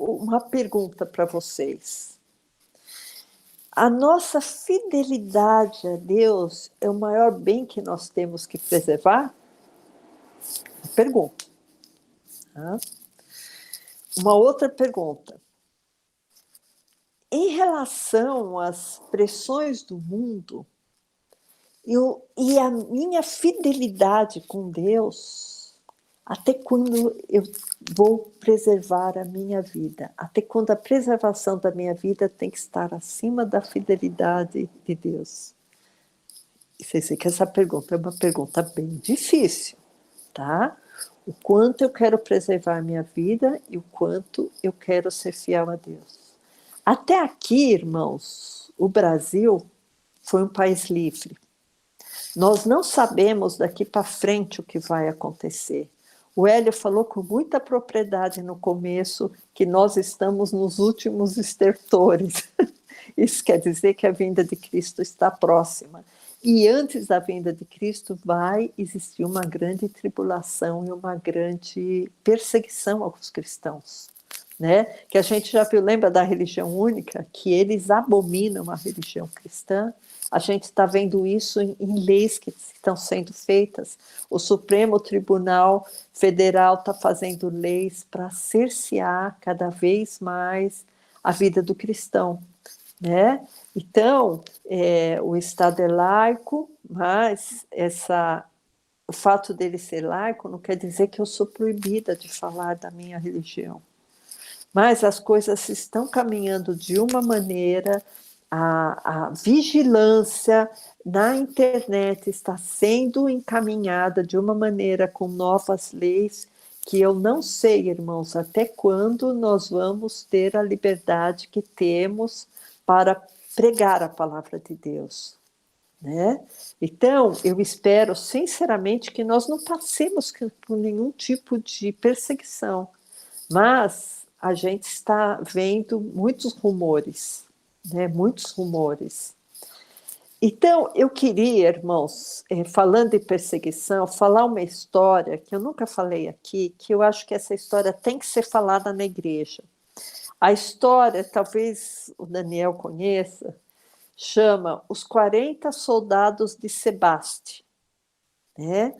pergunta para vocês. A nossa fidelidade a Deus é o maior bem que nós temos que preservar? Pergunta. Uma outra pergunta. Em relação às pressões do mundo e a minha fidelidade com Deus, até quando eu vou preservar a minha vida? Até quando a preservação da minha vida tem que estar acima da fidelidade de Deus? Vocês veem que essa pergunta é uma pergunta bem difícil, tá? O quanto eu quero preservar a minha vida e o quanto eu quero ser fiel a Deus. Até aqui, irmãos, o Brasil foi um país livre. Nós não sabemos daqui para frente o que vai acontecer. O Hélio falou com muita propriedade no começo que nós estamos nos últimos estertores. Isso quer dizer que a vinda de Cristo está próxima. E antes da vinda de Cristo vai existir uma grande tribulação e uma grande perseguição aos cristãos, né? Que a gente já viu, lembra da religião única? Que eles abominam a religião cristã. A gente está vendo isso em leis que estão sendo feitas. O Supremo Tribunal Federal está fazendo leis para cercear cada vez mais a vida do cristão, né? Então, o Estado é laico, mas o fato dele ser laico não quer dizer que eu sou proibida de falar da minha religião. Mas as coisas estão caminhando de uma maneira, a vigilância na internet está sendo encaminhada de uma maneira com novas leis que eu não sei, irmãos, até quando nós vamos ter a liberdade que temos para pregar a palavra de Deus, né? Então, eu espero sinceramente que nós não passemos por nenhum tipo de perseguição, mas a gente está vendo muitos rumores, né? Muitos rumores. Então, eu queria, irmãos, falando de perseguição, falar uma história que eu nunca falei aqui, que eu acho que essa história tem que ser falada na igreja. A história, talvez o Daniel conheça, chama Os 40 Soldados de Sebaste, né?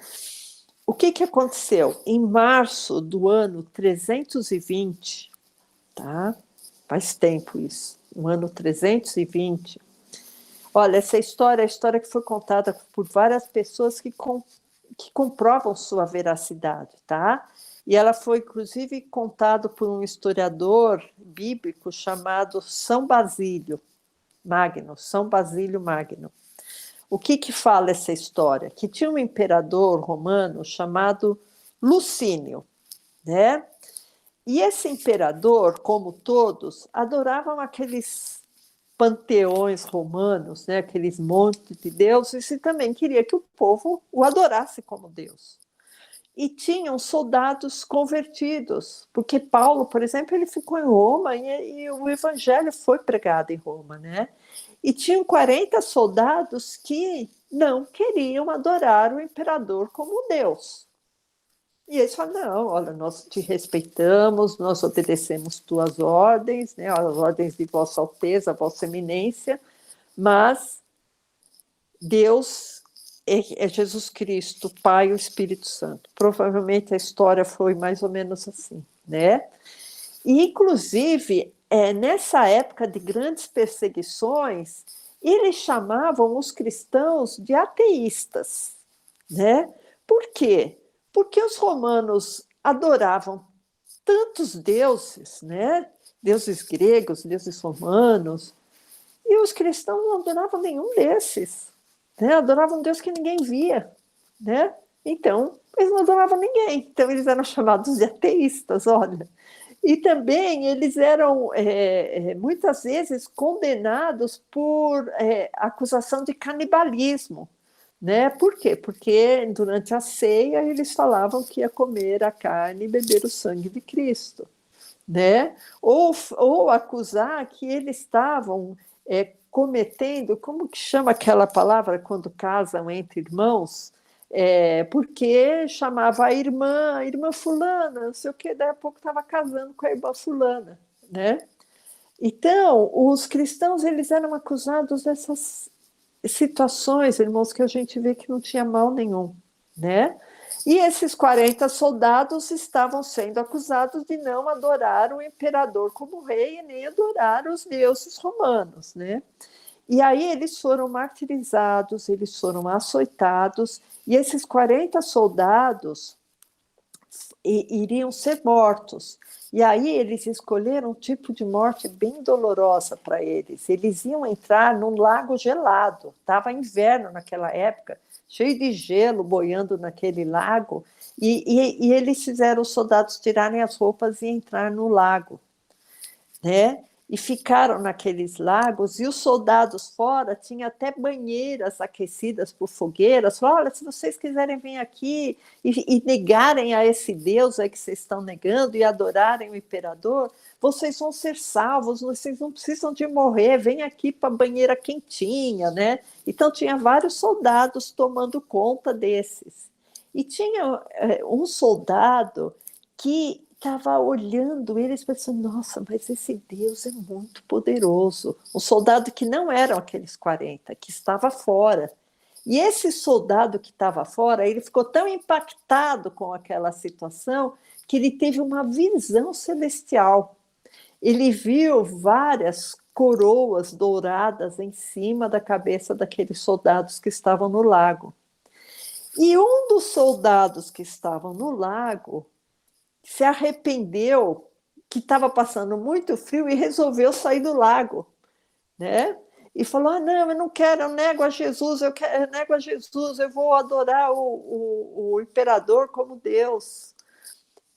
O que aconteceu? Em março do ano 320, tá? Faz tempo isso, o ano 320. Olha, essa história é a história que foi contada por várias pessoas que comprovam sua veracidade, tá? E ela foi, inclusive, contada por um historiador bíblico chamado São Basílio Magno, São Basílio Magno. O que fala essa história? Que tinha um imperador romano chamado Lucínio, né? E esse imperador, como todos, adoravam aqueles panteões romanos, né? Aqueles montes de deuses, e também queria que o povo o adorasse como Deus. E tinham soldados convertidos, porque Paulo, por exemplo, ele ficou em Roma e o evangelho foi pregado em Roma, né? E tinham 40 soldados que não queriam adorar o imperador como Deus. E eles falaram, não, olha, nós te respeitamos, nós obedecemos tuas ordens, né, as ordens de Vossa Alteza, Vossa Eminência, mas Deus é Jesus Cristo, o Pai e o Espírito Santo. Provavelmente a história foi mais ou menos assim, né? E, inclusive, nessa época de grandes perseguições, eles chamavam os cristãos de ateístas, né? Por quê? porque os romanos adoravam tantos deuses, né? Deuses gregos, deuses romanos, e os cristãos não adoravam nenhum desses, né? Adoravam um Deus que ninguém via, né? Então, eles não adoravam ninguém, então eles eram chamados de ateístas, olha. E também eles eram, muitas vezes, condenados por acusação de canibalismo, né? Por quê? Porque durante a ceia eles falavam que ia comer a carne e beber o sangue de Cristo, né? Ou acusar que eles estavam cometendo, como que chama aquela palavra quando casam entre irmãos? Porque chamava a irmã fulana, não sei o que, daí a pouco estava casando com a irmã fulana, né? Então, os cristãos, eles eram acusados dessas situações, irmãos, que a gente vê que não tinha mal nenhum, né? E esses 40 soldados estavam sendo acusados de não adorar o imperador como rei e nem adorar os deuses romanos, né? E aí eles foram martirizados, eles foram açoitados, e esses 40 soldados iriam ser mortos. E aí eles escolheram um tipo de morte bem dolorosa para eles. Eles iam entrar num lago gelado, estava inverno naquela época, cheio de gelo boiando naquele lago, e eles fizeram os soldados tirarem as roupas e entrar no lago, né? E ficaram naqueles lagos, e os soldados fora tinham até banheiras aquecidas por fogueiras. Falaram, olha, se vocês quiserem vir aqui e negarem a esse Deus aí que vocês estão negando e adorarem o imperador, vocês vão ser salvos, vocês não precisam de morrer, vem aqui para a banheira quentinha, né? Então tinha vários soldados tomando conta desses. E tinha um soldado que estava olhando eles pensando, nossa, mas esse Deus é muito poderoso. Um soldado que não eram aqueles 40, que estava fora. E esse soldado que estava fora, ele ficou tão impactado com aquela situação que ele teve uma visão celestial. Ele viu várias coroas douradas em cima da cabeça daqueles soldados que estavam no lago. E um dos soldados que estavam no lago se arrependeu que estava passando muito frio e resolveu sair do lago, né? E falou, não, eu não quero, eu nego a Jesus, eu nego a Jesus, eu vou adorar o imperador como Deus.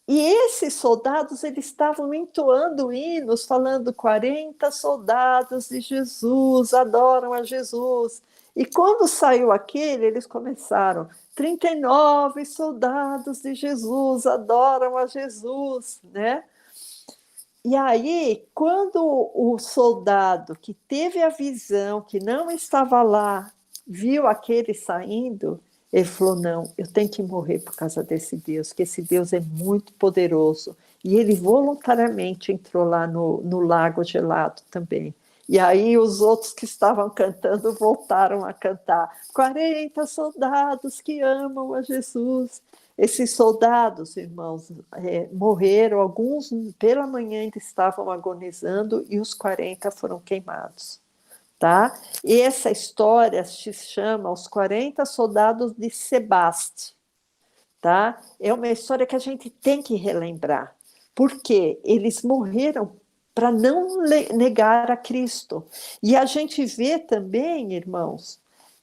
E esses soldados, eles estavam entoando hinos, falando 40 soldados de Jesus, adoram a Jesus. E quando saiu aquele, eles começaram, 39 soldados de Jesus adoram a Jesus, né? E aí, quando o soldado que teve a visão, que não estava lá, viu aquele saindo, ele falou, não, eu tenho que morrer por causa desse Deus, que esse Deus é muito poderoso. E ele voluntariamente entrou lá no lago gelado também. E aí os outros que estavam cantando voltaram a cantar. 40 soldados que amam a Jesus. Esses soldados, irmãos, morreram, alguns pela manhã ainda estavam agonizando e os 40 foram queimados. Tá? E essa história se chama Os 40 Soldados de Sebaste. Tá? É uma história que a gente tem que relembrar, porque eles morreram para não negar a Cristo. E a gente vê também, irmãos,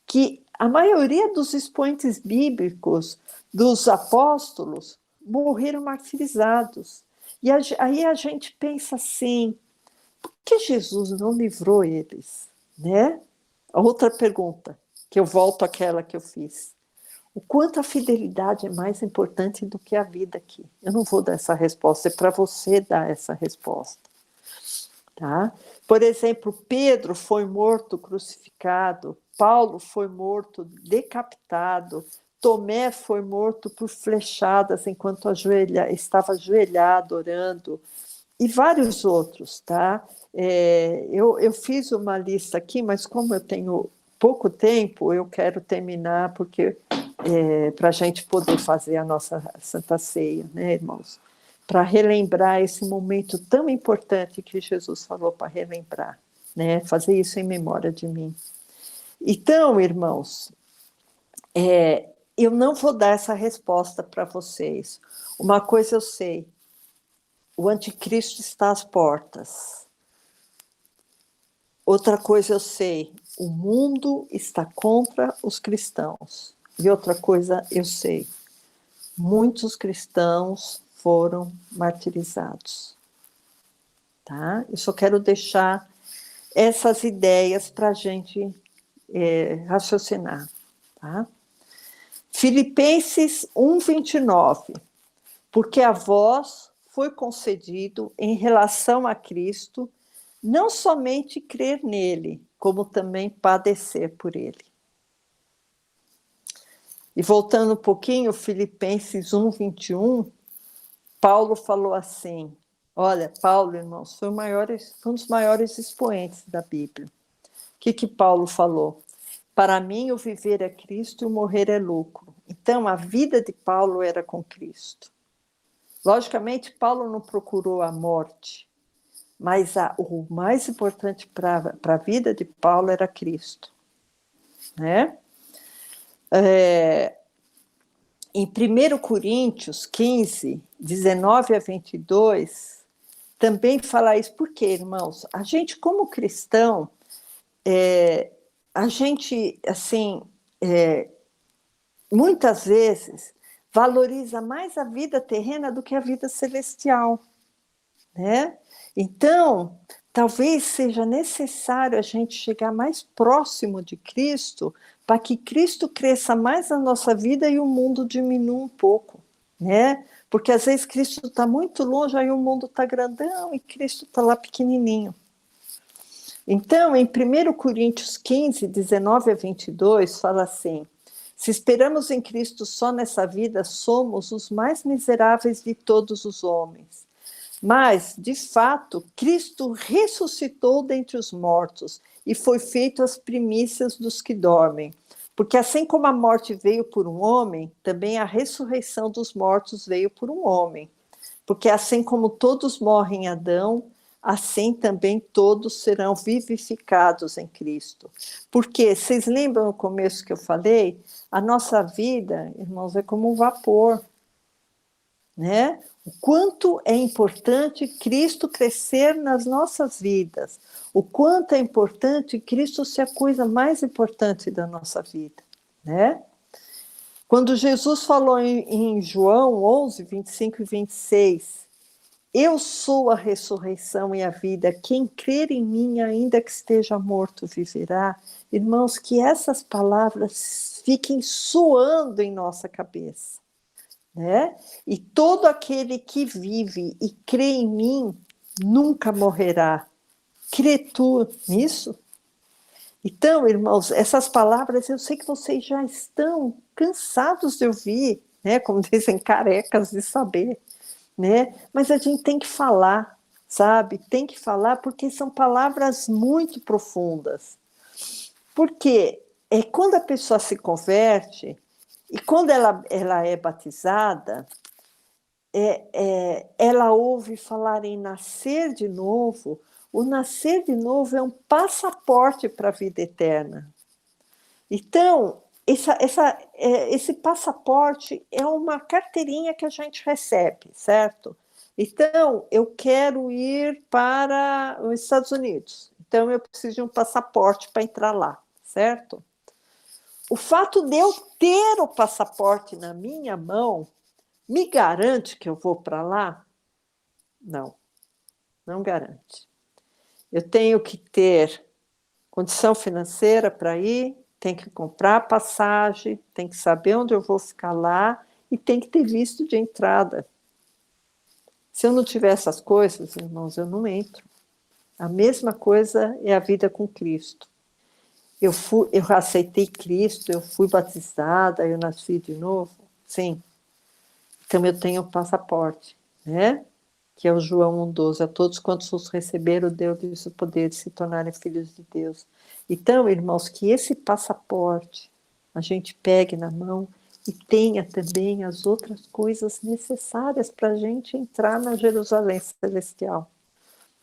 que a maioria dos expoentes bíblicos, dos apóstolos, morreram martirizados. E aí a gente pensa assim, por que Jesus não livrou eles? Né? A outra pergunta, que eu volto àquela que eu fiz. O quanto a fidelidade é mais importante do que a vida aqui? Eu não vou dar essa resposta, é para você dar essa resposta. Tá? Por exemplo, Pedro foi morto crucificado, Paulo foi morto decapitado, Tomé foi morto por flechadas enquanto estava ajoelhado orando, e vários outros. Tá? Eu fiz uma lista aqui, mas como eu tenho pouco tempo, eu quero terminar, porque para a gente poder fazer a nossa Santa Ceia, né, irmãos? Para relembrar esse momento tão importante que Jesus falou para relembrar, né? Fazer isso em memória de mim. Então, irmãos, eu não vou dar essa resposta para vocês. Uma coisa eu sei, o anticristo está às portas. Outra coisa eu sei, o mundo está contra os cristãos. E outra coisa eu sei, muitos cristãos foram martirizados. Tá? Eu só quero deixar essas ideias para a gente raciocinar. Tá? Filipenses 1:29. Porque a vós foi concedido, em relação a Cristo, não somente crer nele, como também padecer por ele. E voltando um pouquinho, Filipenses 1:21, Paulo falou assim, olha, Paulo, irmãos, foi um dos maiores expoentes da Bíblia. O que Paulo falou? Para mim, o viver é Cristo e o morrer é lucro. Então, a vida de Paulo era com Cristo. Logicamente, Paulo não procurou a morte, mas o mais importante para a vida de Paulo era Cristo. Né? Em 1 Coríntios 15, 19-22, também fala isso. Por quê, irmãos? A gente, como cristão, a gente, assim, muitas vezes, valoriza mais a vida terrena do que a vida celestial. Né? Então, talvez seja necessário a gente chegar mais próximo de Cristo para que Cristo cresça mais na nossa vida e o mundo diminua um pouco, né? Porque às vezes Cristo está muito longe, aí o mundo está grandão e Cristo está lá pequenininho. Então, em 1 Coríntios 15, 19-22, fala assim, se esperamos em Cristo só nessa vida, somos os mais miseráveis de todos os homens. Mas, de fato, Cristo ressuscitou dentre os mortos e foi feito as primícias dos que dormem. Porque assim como a morte veio por um homem, também a ressurreição dos mortos veio por um homem. Porque assim como todos morrem em Adão, assim também todos serão vivificados em Cristo. Porque, vocês lembram no começo que eu falei? A nossa vida, irmãos, é como um vapor. Né? O quanto é importante Cristo crescer nas nossas vidas, o quanto é importante Cristo ser a coisa mais importante da nossa vida. Né? Quando Jesus falou em João 11, 25 e 26, eu sou a ressurreição e a vida, quem crer em mim, ainda que esteja morto, viverá. Irmãos, que essas palavras fiquem soando em nossa cabeça. Né? E todo aquele que vive e crê em mim nunca morrerá. Crê tu nisso? Então, irmãos, essas palavras eu sei que vocês já estão cansados de ouvir, né? Como dizem, carecas de saber, né? Mas a gente tem que falar, sabe? Tem que falar porque são palavras muito profundas. Porque quando a pessoa se converte e quando ela é batizada, ela ouve falar em nascer de novo. O nascer de novo é um passaporte para a vida eterna. Então, esse passaporte é uma carteirinha que a gente recebe, certo? Então, eu quero ir para os Estados Unidos. Então, eu preciso de um passaporte para entrar lá, certo? O fato de eu ter o passaporte na minha mão me garante que eu vou para lá? Não, não garante. Eu tenho que ter condição financeira para ir, tenho que comprar passagem, tenho que saber onde eu vou ficar lá e tem que ter visto de entrada. Se eu não tiver essas coisas, irmãos, eu não entro. A mesma coisa é a vida com Cristo. Eu aceitei Cristo, eu fui batizada, eu nasci de novo, sim. Então eu tenho o passaporte, né? Que é o João 1,12, a todos quantos os receberam, deu-lhes o poder de se tornarem filhos de Deus. Então, irmãos, que esse passaporte a gente pegue na mão e tenha também as outras coisas necessárias para a gente entrar na Jerusalém Celestial.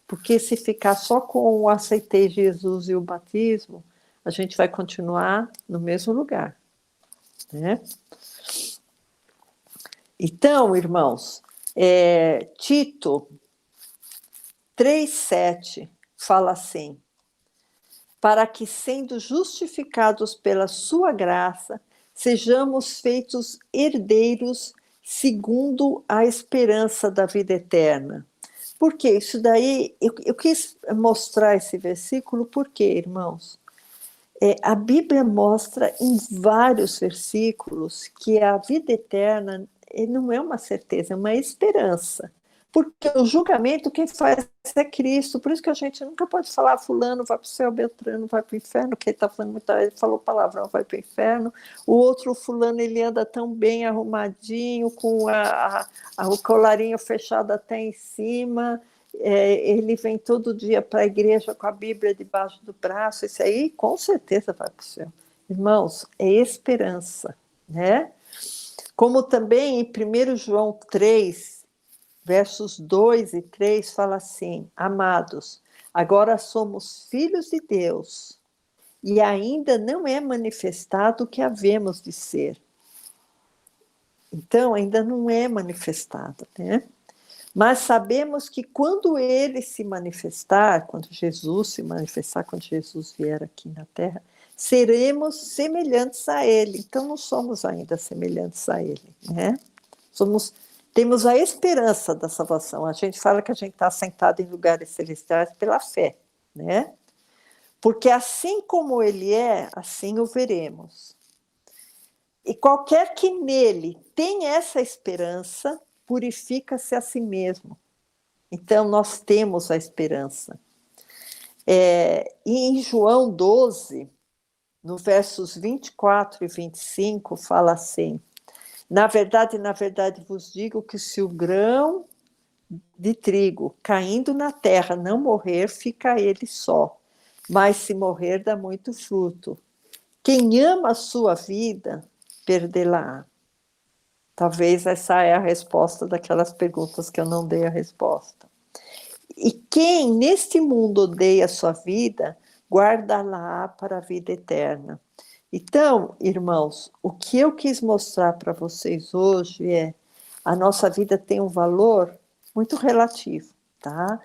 Porque se ficar só com o aceitei Jesus e o batismo, a gente vai continuar no mesmo lugar. né? Então, irmãos, Tito 3,7 fala assim: para que, sendo justificados pela sua graça, sejamos feitos herdeiros segundo a esperança da vida eterna. Por quê? Isso daí, eu quis mostrar esse versículo, porque, irmãos, a Bíblia mostra em vários versículos que a vida eterna não é uma certeza, é uma esperança. Porque o julgamento quem faz é Cristo, por isso que a gente nunca pode falar fulano vai para o céu, Beltrano vai para o inferno, quem está falando muito, ele falou palavrão, vai para o inferno, o outro fulano ele anda tão bem arrumadinho, com o colarinho fechado até em cima, ele vem todo dia para a igreja com a Bíblia debaixo do braço, isso aí com certeza vai para o céu. Irmãos, é esperança, né? Como também em 1 João 3, versos 2 e 3, fala assim: amados, agora somos filhos de Deus, e ainda não é manifestado o que havemos de ser. Então, ainda não é manifestado, né? Mas sabemos que quando ele se manifestar, quando Jesus se manifestar, quando Jesus vier aqui na Terra, seremos semelhantes a ele. Então, não somos ainda semelhantes a ele, né? Temos a esperança da salvação. A gente fala que a gente está sentado em lugares celestiais pela fé, né? Porque assim como ele é, assim o veremos. E qualquer que nele tem essa esperança, purifica-se a si mesmo. Então, nós temos a esperança. E em João 12, no versos 24 e 25, fala assim: na verdade vos digo que se o grão de trigo caindo na terra não morrer, fica ele só, mas se morrer, dá muito fruto. Quem ama a sua vida, perdê-la-á. Talvez essa é a resposta daquelas perguntas que eu não dei a resposta. E quem neste mundo odeia a sua vida, guarda-la para a vida eterna. Então, irmãos, o que eu quis mostrar para vocês hoje é: a nossa vida tem um valor muito relativo, tá?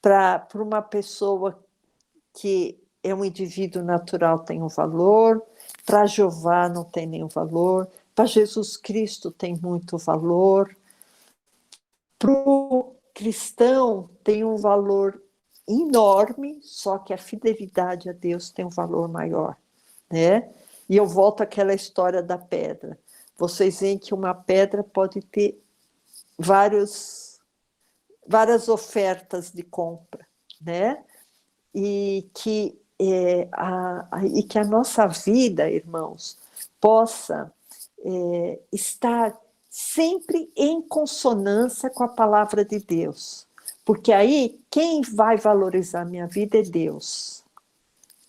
Para uma pessoa que é um indivíduo natural tem um valor, para Jeová não tem nenhum valor, para Jesus Cristo tem muito valor, para o cristão tem um valor enorme, só que a fidelidade a Deus tem um valor maior, né? E eu volto àquela história da pedra. Vocês veem que uma pedra pode ter várias ofertas de compra, né? E que a nossa vida, irmãos, possa estar sempre em consonância com a palavra de Deus. Porque aí, quem vai valorizar minha vida é Deus.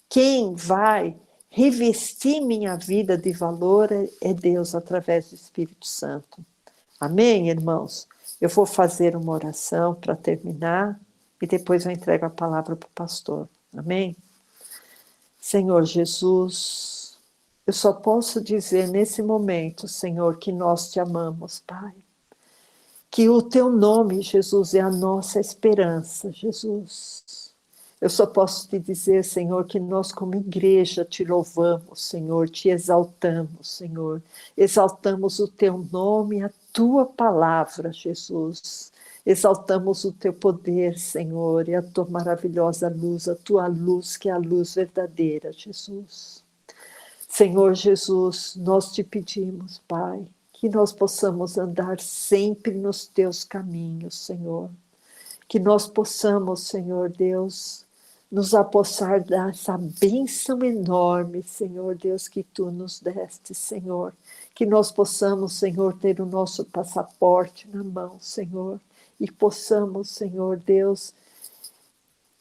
Quem vai revestir minha vida de valor é Deus, através do Espírito Santo. Amém, irmãos? Eu vou fazer uma oração para terminar e depois eu entrego a palavra para o pastor. Amém? Senhor Jesus, eu só posso dizer nesse momento, Senhor, que nós te amamos, Pai. Que o teu nome, Jesus, é a nossa esperança, Jesus. Eu só posso te dizer, Senhor, que nós como igreja te louvamos, Senhor, te exaltamos, Senhor. Exaltamos o teu nome, a tua palavra, Jesus. Exaltamos o teu poder, Senhor, e a tua maravilhosa luz, a tua luz que é a luz verdadeira, Jesus. Senhor Jesus, nós te pedimos, Pai, que nós possamos andar sempre nos teus caminhos, Senhor. Que nós possamos, Senhor Deus, nos apossar dessa bênção enorme, Senhor Deus, que tu nos deste, Senhor. Que nós possamos, Senhor, ter o nosso passaporte na mão, Senhor. E possamos, Senhor Deus,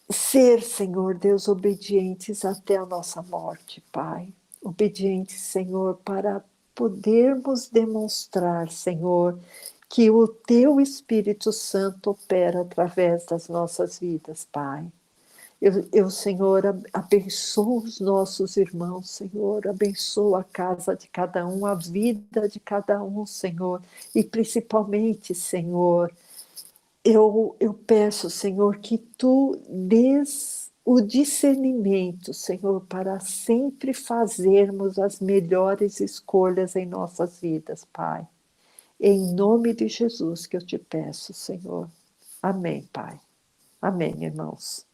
ser, Senhor Deus, obedientes até a nossa morte, Pai. Obedientes, Senhor, para podermos demonstrar, Senhor, que o teu Espírito Santo opera através das nossas vidas, Pai. Senhor, abençoa os nossos irmãos, Senhor, abençoa a casa de cada um, a vida de cada um, Senhor, e principalmente, Senhor, eu peço, Senhor, que Tu dês o discernimento, Senhor, para sempre fazermos as melhores escolhas em nossas vidas, Pai. Em nome de Jesus que eu te peço, Senhor. Amém, Pai. Amém, irmãos.